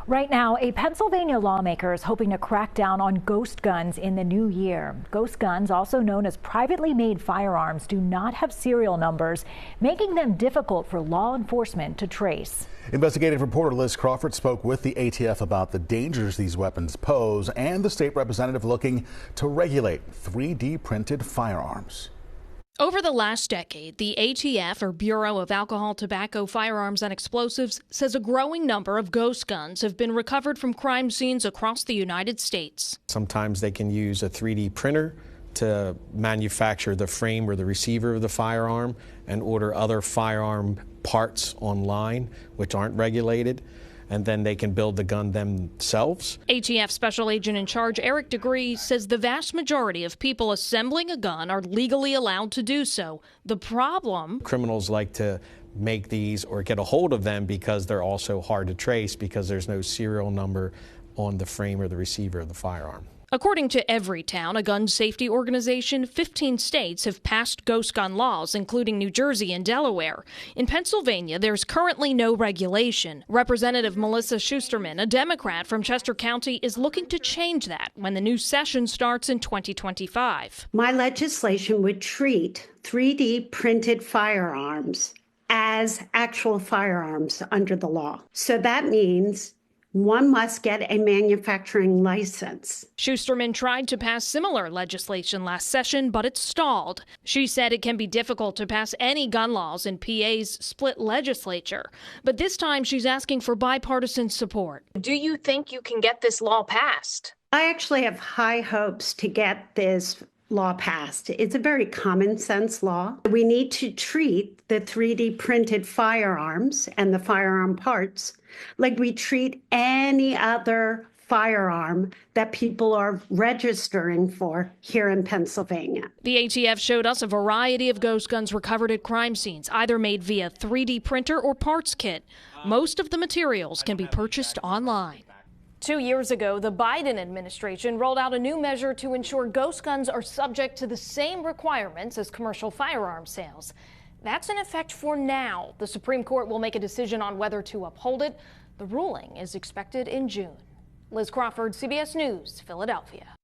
Right now, a Pennsylvania lawmaker is hoping to crack down on ghost guns in the new year. Ghost guns, also known as privately made firearms, do not have serial numbers, making them difficult for law enforcement to trace. Investigative reporter Liz Crawford spoke with the ATF about the dangers these weapons pose and the state representative looking to regulate 3D printed firearms. Over the last decade, the ATF, or Bureau of Alcohol, Tobacco, Firearms, and Explosives, says a growing number of ghost guns have been recovered from crime scenes across the United States. Sometimes they can use a 3D printer to manufacture the frame or the receiver of the firearm and order other firearm parts online, which aren't regulated, and then they can build the gun themselves. ATF Special Agent in Charge Eric DeGree says the vast majority of people assembling a gun are legally allowed to do so. The problem? Criminals like to make these or get a hold of them because they're also hard to trace because there's no serial number on the frame or the receiver of the firearm. According to Everytown, a gun safety organization, 15 states have passed ghost gun laws, including New Jersey and Delaware. In Pennsylvania, there's currently no regulation. Representative Melissa Shusterman, a Democrat from Chester County, is looking to change that when the new session starts in 2025. My legislation would treat 3D printed firearms as actual firearms under the law. So that means one must get a manufacturing license. Shusterman tried to pass similar legislation last session, but it stalled. She said it can be difficult to pass any gun laws in PA's split legislature, but this time she's asking for bipartisan support. Do you think you can get this law passed? I actually have high hopes to get this law passed. It's a very common sense law. We need to treat the 3D printed firearms and the firearm parts like we treat any other firearm that people are registering for here in Pennsylvania. The ATF showed us a variety of ghost guns recovered at crime scenes, either made via 3D printer or parts kit. Most of the materials can be purchased online. 2 years ago, the Biden administration rolled out a new measure to ensure ghost guns are subject to the same requirements as commercial firearm sales. That's in effect for now. The Supreme Court will make a decision on whether to uphold it. The ruling is expected in June. Liz Crawford, CBS News, Philadelphia.